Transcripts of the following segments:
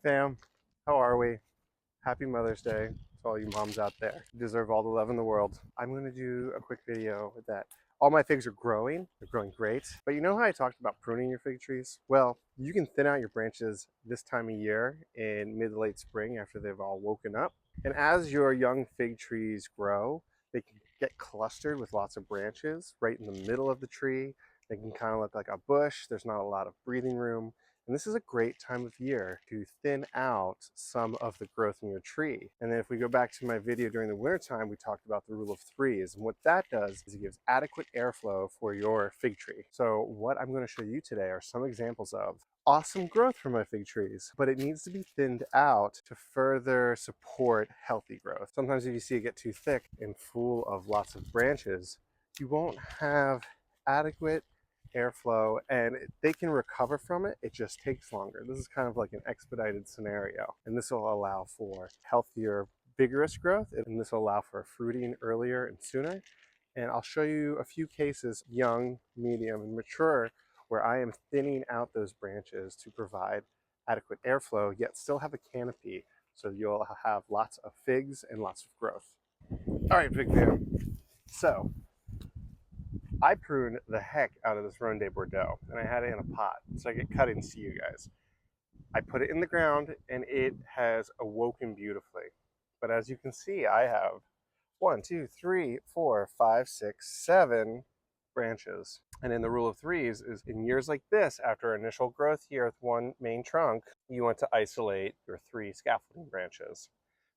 Fam, how are we? Happy Mother's Day to all you moms out there. You deserve all the love in the world. I'm going to do a quick video with that. All my figs are growing. They're growing great. But you know how I talked about pruning your fig trees? Well, you can thin out your branches this time of year in mid to late spring after they've all woken up. And as your young fig trees grow, they can get clustered with lots of branches right in the middle of the tree. They can kind of look like a bush. There's not a lot of breathing room. And this is a great time of year to thin out some of the growth in your tree. And then if we go back to my video during the wintertime, we talked about the rule of threes. And what that does is it gives adequate airflow for your fig tree. So what I'm going to show you today are some examples of awesome growth from my fig trees, but it needs to be thinned out to further support healthy growth. Sometimes if you see it get too thick and full of lots of branches, you won't have adequate airflow, and they can recover from it. It just takes longer. This is kind of like an expedited scenario, and this will allow for healthier, vigorous growth, and this will allow for fruiting earlier and sooner. And I'll show you a few cases, young, medium, and mature, where I am thinning out those branches to provide adequate airflow, yet still have a canopy, so you'll have lots of figs and lots of growth. All right, fig fam. So I pruned the heck out of this Ronde Bordeaux, and I had it in a pot, so I get cuttings to you guys. I put it in the ground, and it has awoken beautifully. But as you can see, I have 1, 2, 3, 4, 5, 6, 7 branches. And in the rule of threes is in years like this, after initial growth here with one main trunk, you want to isolate your 3 scaffolding branches.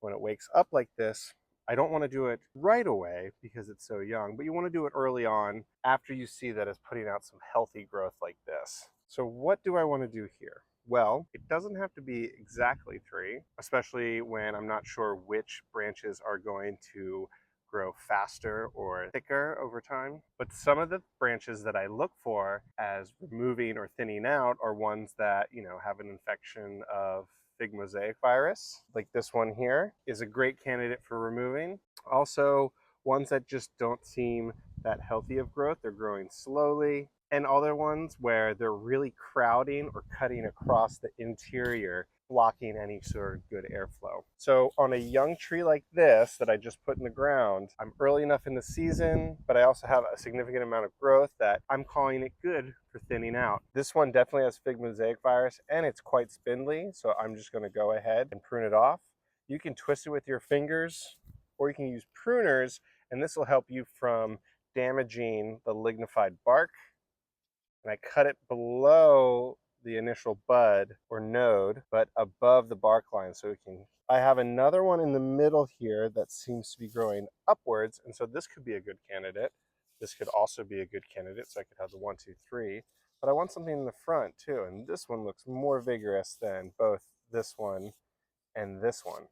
When it wakes up like this, I don't want to do it right away because it's so young, but you want to do it early on after you see that it's putting out some healthy growth like this. So what do I want to do here? Well, it doesn't have to be exactly 3, especially when I'm not sure which branches are going to grow faster or thicker over time. But some of the branches that I look for as removing or thinning out are ones that, have an infection of fig mosaic virus, like this one here, is a great candidate for removing. Also, ones that just don't seem that healthy of growth, they're growing slowly, and other ones where they're really crowding or cutting across the interior, blocking any sort of good airflow. So on a young tree like this that I just put in the ground, I'm early enough in the season, but I also have a significant amount of growth that I'm calling it good for thinning out. This one definitely has fig mosaic virus, and it's quite spindly, so I'm just going to go ahead and prune it off. You can twist it with your fingers, or you can use pruners, and this will help you from damaging the lignified bark. And I cut it below the initial bud or node, but above the bark line, so we can. I have another one in the middle here that seems to be growing upwards, and so this could be a good candidate. This could also be a good candidate, so I could have the 1, 2, 3. But I want something in the front too, and this one looks more vigorous than both this one and this one.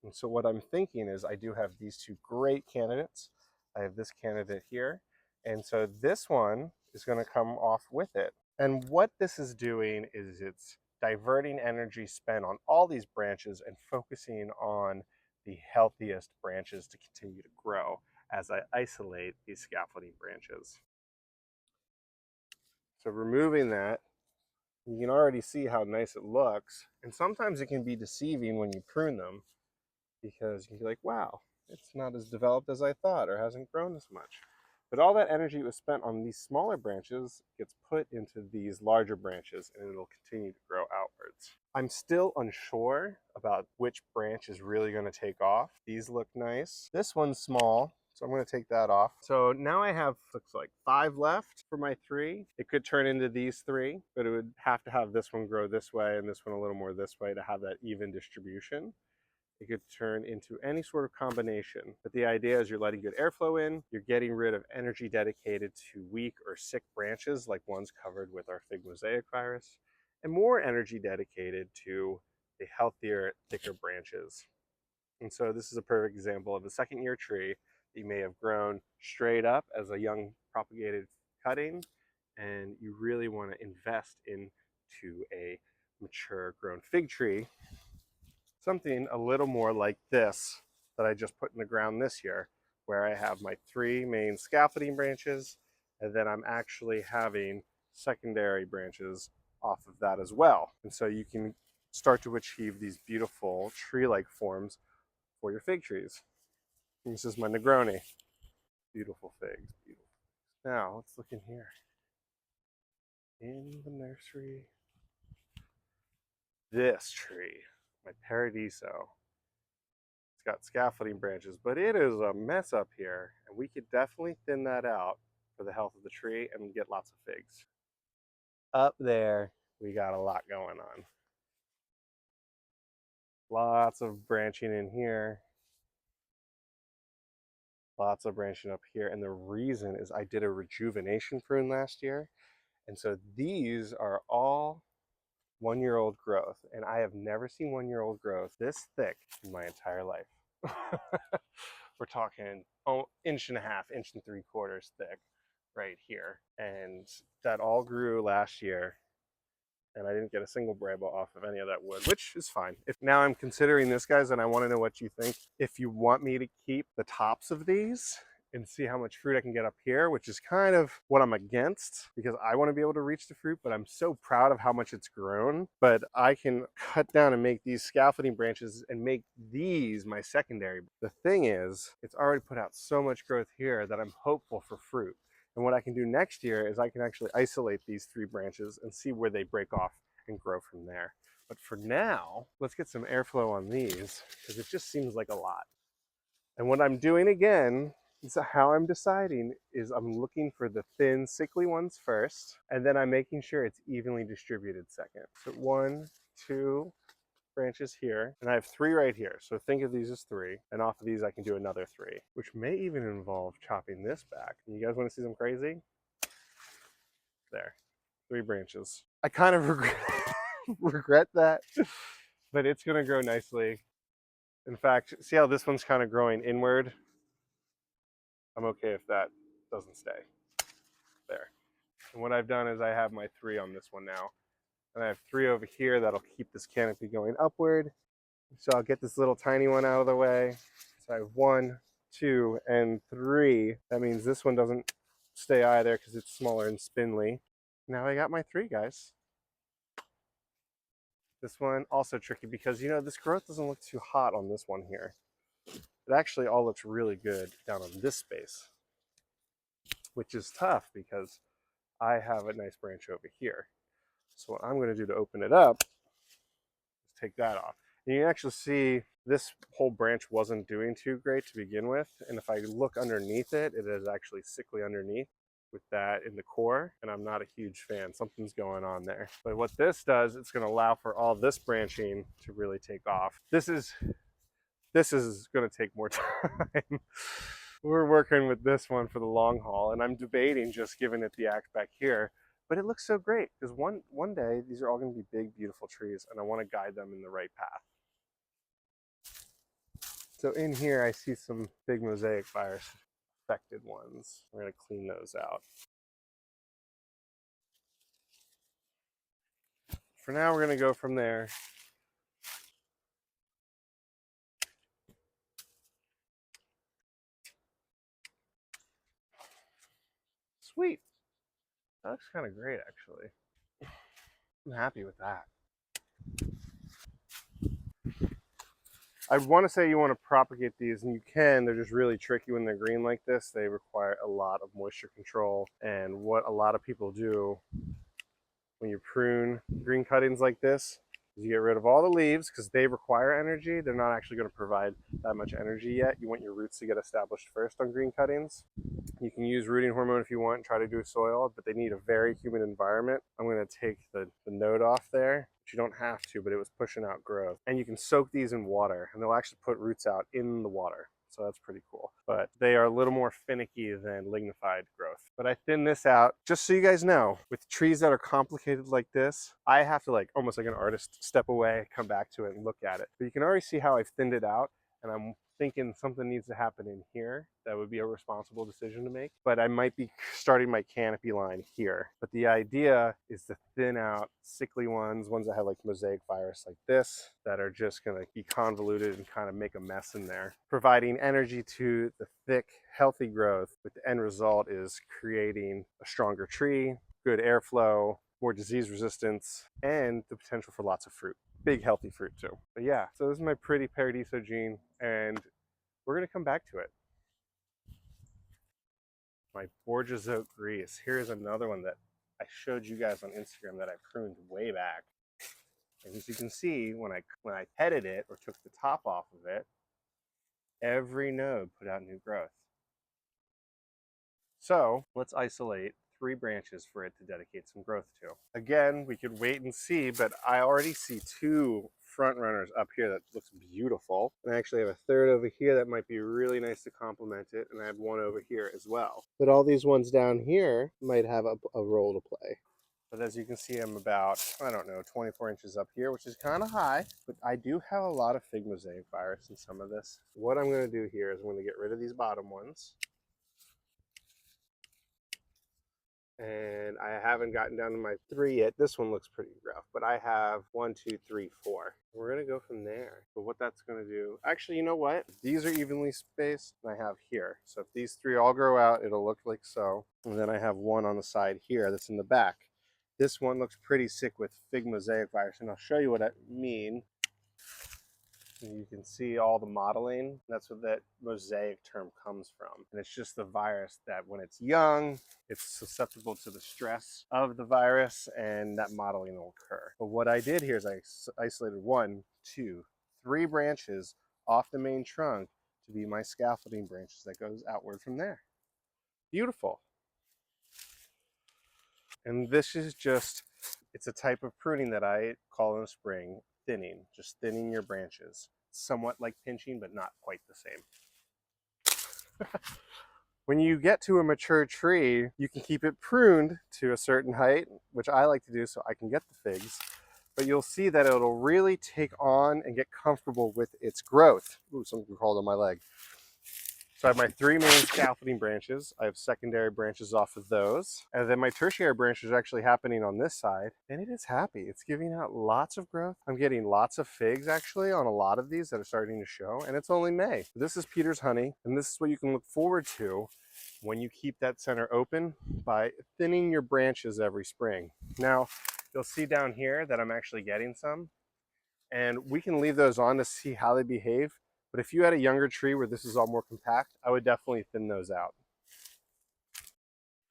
And so what I'm thinking is I do have these 2 great candidates. I have this candidate here, and so this one is going to come off with it. And what this is doing is it's diverting energy spent on all these branches and focusing on the healthiest branches to continue to grow as I isolate these scaffolding branches. So removing that, you can already see how nice it looks. And sometimes it can be deceiving when you prune them because you can be like, wow, it's not as developed as I thought or hasn't grown as much. But all that energy that was spent on these smaller branches gets put into these larger branches, and it'll continue to grow outwards. I'm still unsure about which branch is really going to take off. These look nice. This one's small, so I'm going to take that off. So now I have, looks like 5 left for my 3. It could turn into these 3, but it would have to have this one grow this way and this one a little more this way to have that even distribution. It could turn into any sort of combination. But the idea is you're letting good airflow in, you're getting rid of energy dedicated to weak or sick branches like ones covered with our fig mosaic virus, and more energy dedicated to the healthier, thicker branches. And so this is a perfect example of a second-year tree that you may have grown straight up as a young propagated cutting, and you really want to invest into a mature grown fig tree. Something a little more like this that I just put in the ground this year, where I have my 3 main scaffolding branches, and then I'm actually having secondary branches off of that as well. And so you can start to achieve these beautiful tree-like forms for your fig trees. And this is my Negroni. Beautiful figs, beautiful. Now, let's look in here. In the nursery. This tree, my Paradiso. It's got scaffolding branches, but it is a mess up here. And we could definitely thin that out for the health of the tree and get lots of figs. Up there, we got a lot going on. Lots of branching in here. Lots of branching up here. And the reason is I did a rejuvenation prune last year. And so these are all 1-year-old growth. And I have never seen 1-year-old growth this thick in my entire life. We're talking inch and a half, inch and 3/4 thick right here. And that all grew last year. And I didn't get a single brabo off of any of that wood, which is fine. If now I'm considering this, guys, and I want to know what you think. If you want me to keep the tops of these and see how much fruit I can get up here, which is kind of what I'm against because I want to be able to reach the fruit, but I'm so proud of how much it's grown. But I can cut down and make these scaffolding branches and make these my secondary. The thing is, it's already put out so much growth here that I'm hopeful for fruit. And what I can do next year is I can actually isolate these 3 branches and see where they break off and grow from there. But for now, let's get some airflow on these because it just seems like a lot. And what I'm doing again, is how I'm deciding is I'm looking for the thin, sickly ones first, and then I'm making sure it's evenly distributed second. So 1, 2 branches here, and I have 3 right here. So think of these as 3, and off of these I can do another 3, which may even involve chopping this back. You guys want to see some crazy? There, 3 branches. I kind of regret that, but it's gonna grow nicely. In fact, see how this one's kind of growing inward? I'm okay if that doesn't stay there. And what I've done is I have my 3 on this one now, and I have 3 over here that'll keep this canopy going upward. So I'll get this little tiny one out of the way. So I have 1, 2, and 3. That means this one doesn't stay either because it's smaller and spindly. Now I got my 3, guys. This one also tricky because, you know, this growth doesn't look too hot on this one here. It actually all looks really good down on this space, which is tough because I have a nice branch over here. So what I'm going to do to open it up is take that off. And you can actually see this whole branch wasn't doing too great to begin with. And if I look underneath it, it is actually sickly underneath with that in the core. And I'm not a huge fan. Something's going on there. But what this does, it's going to allow for all this branching to really take off. This is going to take more time. We're working with this one for the long haul. And I'm debating just giving it the axe back here. But it looks so great because one day these are all going to be big, beautiful trees. And I want to guide them in the right path. So in here, I see some big mosaic virus affected ones. We're going to clean those out. For now, we're going to go from there. Sweet. That looks kind of great, actually. I'm happy with that. I want to say you want to propagate these, and you can. They're just really tricky when they're green like this. They require a lot of moisture control. And what a lot of people do when you prune green cuttings like this is you get rid of all the leaves because they require energy. They're not actually going to provide that much energy yet. You want your roots to get established first on green cuttings. You can use rooting hormone if you want and try to do soil, but they need a very humid environment. I'm going to take the node off there, but you don't have to, but it was pushing out growth. And you can soak these in water, and they'll actually put roots out in the water. So that's pretty cool. But they are a little more finicky than lignified growth. But I thin this out, just so you guys know, with trees that are complicated like this, I have to almost like an artist step away, come back to it and look at it. But you can already see how I've thinned it out, and I'm thinking something needs to happen in here. That would be a responsible decision to make. But I might be starting my canopy line here. But the idea is to thin out sickly ones that have like mosaic virus like this, that are just gonna be convoluted and kind of make a mess in there. Providing energy to the thick, healthy growth, but the end result is creating a stronger tree, good airflow, more disease resistance, and the potential for lots of fruit. big healthy fruit too. But yeah, so this is my pretty Paradiso gene, and we're gonna come back to it. My Borgia Oak Grease. Here's another one that I showed you guys on Instagram that I pruned way back. And as you can see, when I petted it or took the top off of it, every node put out new growth. So let's isolate 3 branches for it to dedicate some growth to. Again, we could wait and see, but I already see 2 front runners up here that looks beautiful. And I actually have a third over here that might be really nice to complement it. And I have one over here as well. But all these ones down here might have a role to play. But as you can see, I'm about, I don't know, 24 inches up here, which is kind of high, but I do have a lot of fig mosaic virus in some of this. What I'm going to do here is I'm going to get rid of these bottom ones. And I haven't gotten down to my 3 yet. This one looks pretty rough, but I have 1, 2, 3, 4. We're gonna go from there. But what that's gonna do, actually, you know what? These are evenly spaced, and I have here. So if these 3 all grow out, it'll look like so. And then I have one on the side here that's in the back. This one looks pretty sick with fig mosaic virus, and I'll show you what I mean. You can see all the modeling. That's what that mosaic term comes from. And it's just the virus that when it's young, it's susceptible to the stress of the virus, and that modeling will occur. But what I did here is I isolated 1, 2, 3 branches off the main trunk to be my scaffolding branches that goes outward from there. Beautiful. And this is just, it's a type of pruning that I call in the spring thinning, just thinning your branches. Somewhat like pinching, but not quite the same. When you get to a mature tree, you can keep it pruned to a certain height, which I like to do so I can get the figs, but you'll see that it'll really take on and get comfortable with its growth. Ooh, something crawled on my leg. So I have my 3 main scaffolding branches. I have secondary branches off of those. And then my tertiary branch is actually happening on this side. And it is happy. It's giving out lots of growth. I'm getting lots of figs actually on a lot of these that are starting to show. And it's only May. This is Peter's honey. And this is what you can look forward to when you keep that center open by thinning your branches every spring. Now, you'll see down here that I'm actually getting some. And we can leave those on to see how they behave. But if you had a younger tree where this is all more compact, I would definitely thin those out.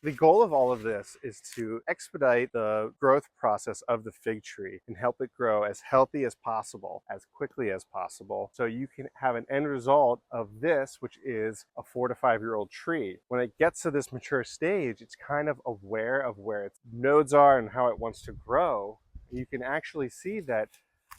The goal of all of this is to expedite the growth process of the fig tree and help it grow as healthy as possible, as quickly as possible, so you can have an end result of this, which is a 4 to 5 year old tree. When it gets to this mature stage, it's kind of aware of where its nodes are and how it wants to grow. You can actually see that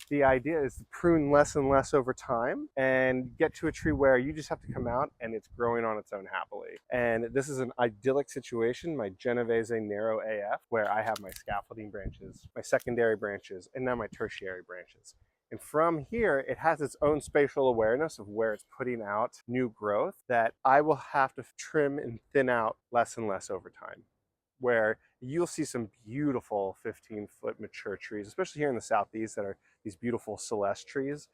the idea is to prune less and less over time and get to a tree where you just have to come out and it's growing on its own happily. And this is an idyllic situation, my Genovese narrow AF, where I have my scaffolding branches, my secondary branches, and now my tertiary branches. And from here, it has its own spatial awareness of where it's putting out new growth that I will have to trim and thin out less and less over time, where you'll see some beautiful 15-foot mature trees, especially here in the Southeast, that are these beautiful Celeste trees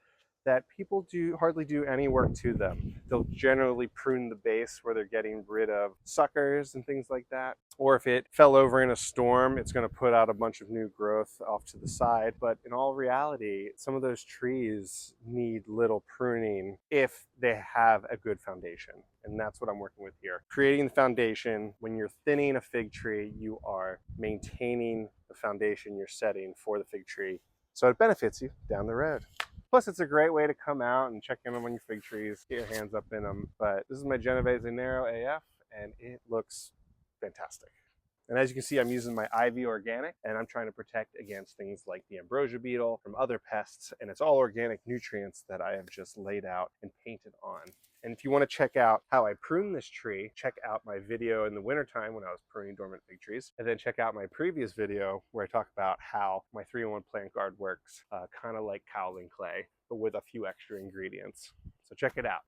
that people hardly do any work to them. They'll generally prune the base where they're getting rid of suckers and things like that. Or if it fell over in a storm, it's going to put out a bunch of new growth off to the side. But in all reality, some of those trees need little pruning if they have a good foundation. And that's what I'm working with here. Creating the foundation. When you're thinning a fig tree, you are maintaining the foundation you're setting for the fig tree, so it benefits you down the road. Plus, it's a great way to come out and check in on your fig trees, get your hands up in them. But this is my Genovese Narrow AF, and it looks fantastic. And as you can see, I'm using my Ivy Organic, and I'm trying to protect against things like the ambrosia beetle from other pests, and it's all organic nutrients that I have just laid out and painted on. And if you want to check out how I prune this tree, check out my video in the wintertime when I was pruning dormant fig trees, and then check out my previous video where I talk about how my 3-in-1 plant guard works, kind of like kaolin clay, but with a few extra ingredients. So check it out.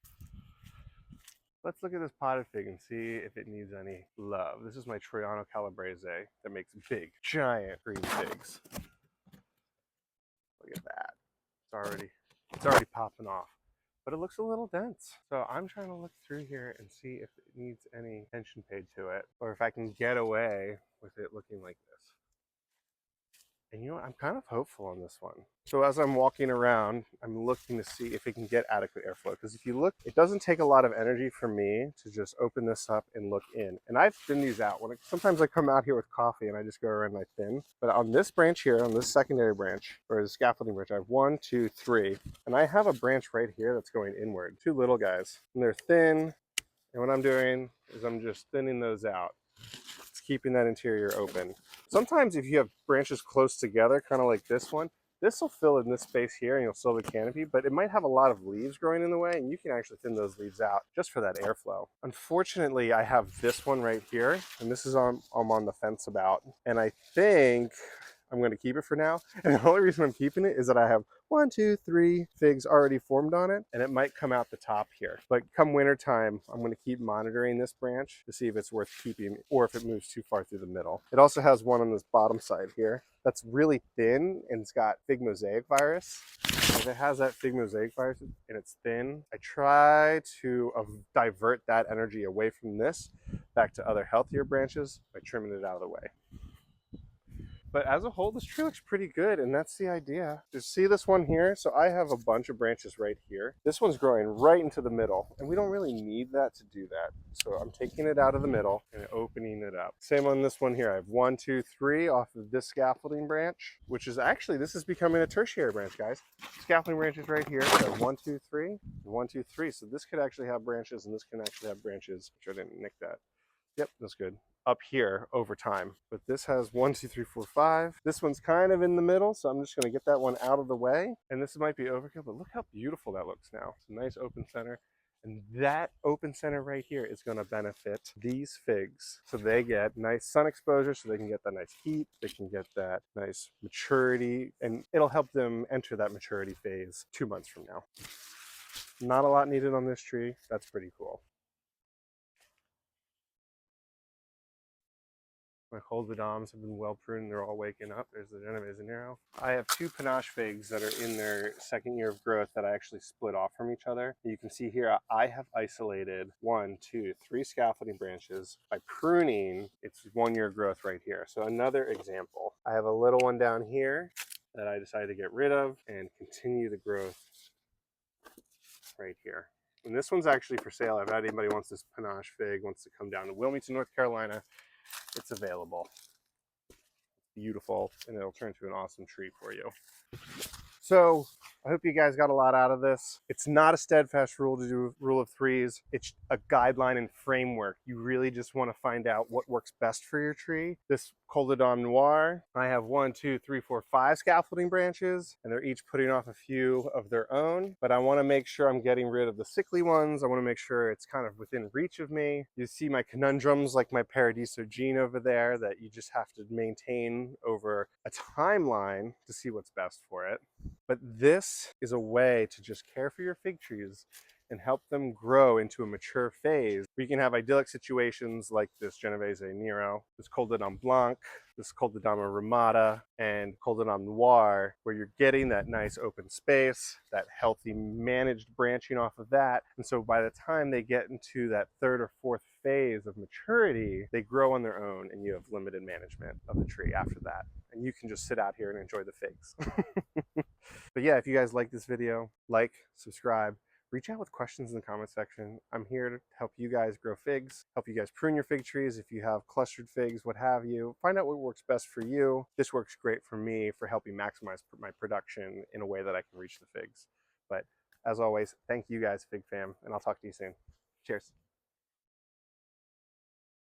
Let's look at this potted fig and see if it needs any love. This is my Troiano calabrese that makes big, giant green figs. Look at that. It's already popping off. But it looks a little dense. So I'm trying to look through here and see if it needs any attention paid to it, or if I can get away with it looking like this. And you know what? I'm kind of hopeful on this one. So as I'm walking around, I'm looking to see if it can get adequate airflow. Because if you look, it doesn't take a lot of energy for me to just open this up and look in. And I've thinned these out. Sometimes I come out here with coffee and I just go around and I thin. But on this branch here, on this secondary branch, or the scaffolding branch, I have 1, 2, 3. And I have a branch right here that's going inward. 2 little guys. And they're thin. And what I'm doing is I'm just thinning those out. It's keeping that interior open. Sometimes if you have branches close together, kind of like this one, this will fill in this space here and you'll still have a canopy, but it might have a lot of leaves growing in the way and you can actually thin those leaves out just for that airflow. Unfortunately, I have this one right here and this is I'm on the fence about. And I think I'm going to keep it for now. And the only reason I'm keeping it is that I have 1, 2, 3 figs already formed on it, and it might come out the top here. But come winter time, I'm going to keep monitoring this branch to see if it's worth keeping or if it moves too far through the middle. It also has one on this bottom side here that's really thin and it's got fig mosaic virus. If it has that fig mosaic virus and it's thin, I try to divert that energy away from this back to other healthier branches by trimming it out of the way. But as a whole, this tree looks pretty good, and that's the idea. Just see this one here? So I have a bunch of branches right here. This one's growing right into the middle, and we don't really need that to do that. So I'm taking it out of the middle and opening it up. Same on this one here. I have 1, 2, 3 off of this scaffolding branch, which is actually, this is becoming a tertiary branch, guys. Scaffolding branches right here. So 1, 2, 3, 1, 2, 3. So this could actually have branches, and this can actually have branches, which I didn't nick that. Yep, that's good. Up here over time. But this has 1, 2, 3, 4, 5. This one's kind of in the middle, so I'm just going to get that one out of the way. And this might be overkill, but look how beautiful that looks now. It's a nice open center. And that open center right here is going to benefit these figs. So they get nice sun exposure, so they can get that nice heat, they can get that nice maturity, and it'll help them enter that maturity phase 2 months from now. Not a lot needed on this tree. That's pretty cool. My Holdodoms have been well pruned. They're all waking up. There's the Rejuvenation arrow. I have 2 panache figs that are in their second year of growth that I actually split off from each other. You can see here, I have isolated 1, 2, 3 scaffolding branches. By pruning, it's 1 year growth right here. So another example. I have a little one down here that I decided to get rid of and continue the growth right here. And this one's actually for sale. If anybody wants this panache fig, wants to come down to Wilmington, North Carolina, it's available. Beautiful, and it'll turn into an awesome tree for you. So I hope you guys got a lot out of this. It's not a steadfast rule to do rule of threes. It's a guideline and framework. You really just want to find out what works best for your tree. This Coledom Noir, I have 1, 2, 3, 4, 5 scaffolding branches, and they're each putting off a few of their own. But I want to make sure I'm getting rid of the sickly ones. I want to make sure it's kind of within reach of me. You see my conundrums like my Paradiso gene over there that you just have to maintain over a timeline to see what's best for it. But this is a way to just care for your fig trees and help them grow into a mature phase. We can have idyllic situations like this Genovese Nero, this Coledom Blanc, this Coledom Ramada, and Coledom Noir, where you're getting that nice open space, that healthy managed branching off of that. And so by the time they get into that 3rd or 4th phase of maturity, they grow on their own and you have limited management of the tree after that. And you can just sit out here and enjoy the figs. But yeah, if you guys like this video, like, subscribe, reach out with questions in the comment section. I'm here to help you guys grow figs, help you guys prune your fig trees if you have clustered figs, what have you. Find out what works best for you. This works great for me for helping maximize my production in a way that I can reach the figs. But as always, thank you guys, Fig Fam, and I'll talk to you soon. Cheers.